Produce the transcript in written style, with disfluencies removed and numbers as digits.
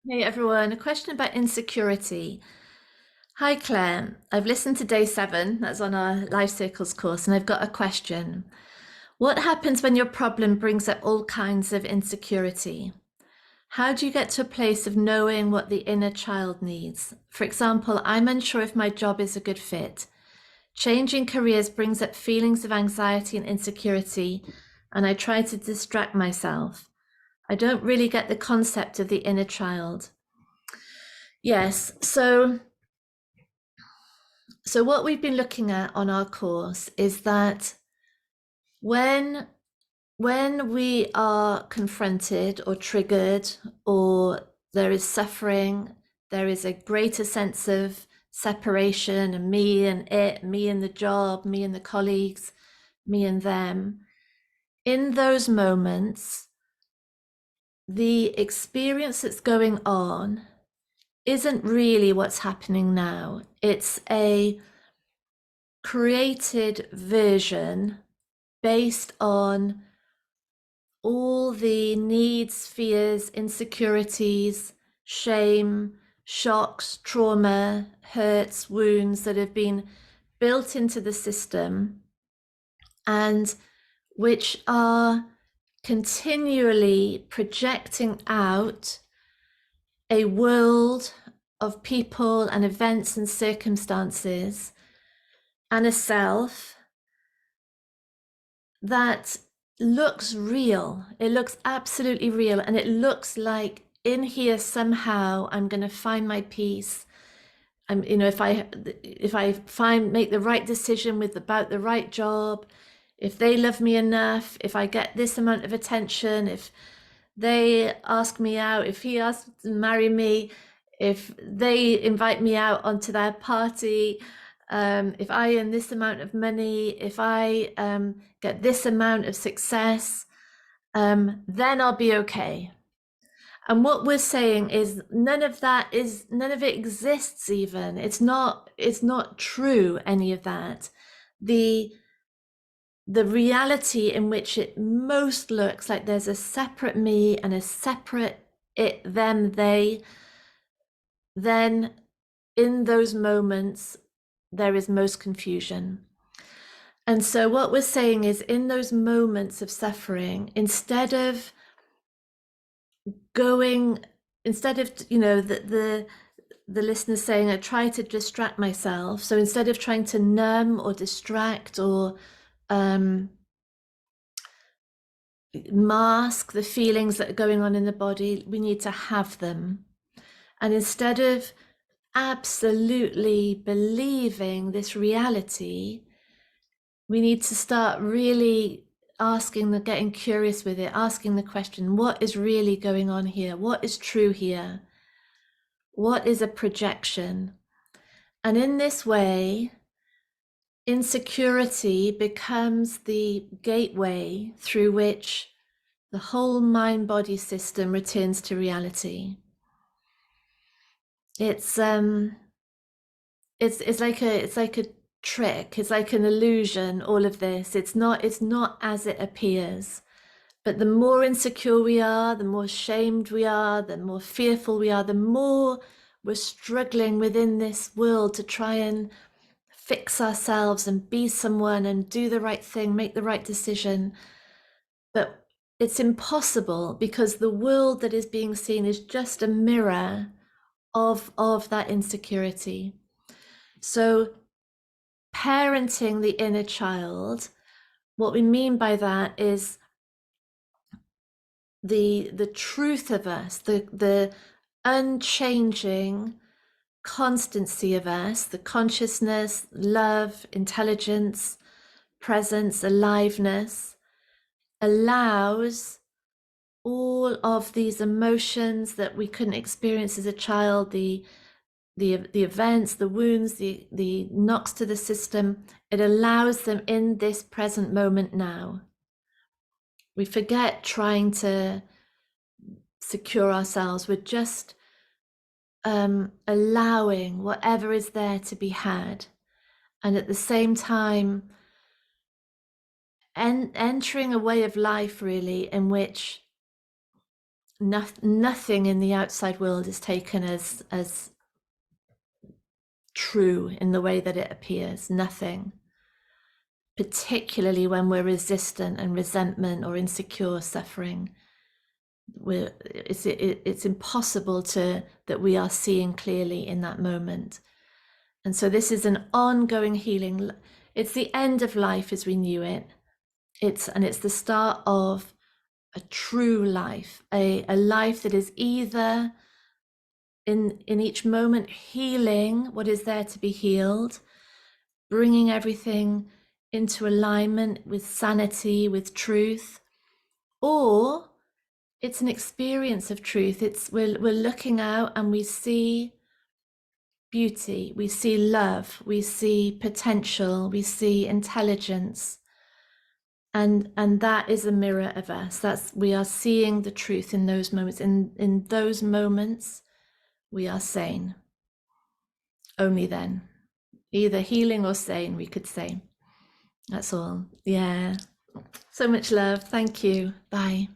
Hey everyone, a question about insecurity. Hi Claire, I've listened to day 7, that's on our Life Circles course, and I've got a question. What happens when your problem brings up all kinds of insecurity? How do you get to a place of knowing what the inner child needs? For example, I'm unsure if my job is a good fit. Changing careers brings up feelings of anxiety and insecurity, and I try to distract myself. I don't really get the concept of the inner child. Yes, so what we've been looking at on our course is that when when we are confronted or triggered or there is suffering, there is a greater sense of separation and me and it, me and the job, me and the colleagues, me and them. In those moments, the experience that's going on isn't really what's happening now. It's a created version based on all the needs, fears, insecurities, shame, shocks, trauma, hurts, wounds that have been built into the system and which are continually projecting out a world of people and events and circumstances and a self that looks real. It looks absolutely real. And it looks like in here somehow I'm going to find my peace. If I make the right decision with about the right job, if they love me enough, if I get this amount of attention, if they ask me out, if he asks to marry me, if they invite me out onto their party, if I earn this amount of money, if I get this amount of success, then I'll be okay. And what we're saying is none of it exists even. It's not true, any of that. The the reality in which it most looks like there's a separate me and a separate it, them, they, then in those moments there is most confusion. And so what we're saying is in those moments of suffering, instead of going, instead of, the listener saying, I try to distract myself. So instead of trying to numb or distract or mask the feelings that are going on in the body, we need to have them. And instead of absolutely believing this reality, we need to start really getting curious with it, asking the question, what is really going on here? What is true here? What is a projection? And in this way, insecurity becomes the gateway through which the whole mind-body system returns to reality. It's like a trick. It's like an illusion. All of this. It's not as it appears. But the more insecure we are, the more shamed we are, the more fearful we are, the more we're struggling within this world to try and fix ourselves and be someone and do the right thing, make the right decision. But it's impossible because the world that is being seen is just a mirror of that insecurity. So parenting the inner child, what we mean by that is the truth of us, the unchanging constancy of us, the consciousness, love, intelligence, presence, aliveness, allows all of these emotions that we couldn't experience as a child, the events, the wounds, the knocks to the system, it allows them in this present moment now. We forget trying to secure ourselves. We're just allowing whatever is there to be had. And at the same time, entering a way of life really in which Nothing in the outside world is taken as true in the way that it appears. Nothing. Particularly when we're resistant and resentment or insecure, suffering. It's impossible that we are seeing clearly in that moment. And so this is an ongoing healing. It's the end of life as we knew it. It's the start of a true life, a life that is either in each moment healing what is there to be healed, bringing everything into alignment with sanity, with truth, or it's an experience of truth. We're looking out and we see beauty, we see love, we see potential, we see intelligence, and that is a mirror of us. We are seeing the truth in those moments. In those moments, we are sane. Only then, either healing or sane, we could say. That's all. Yeah. So much love. Thank you. Bye.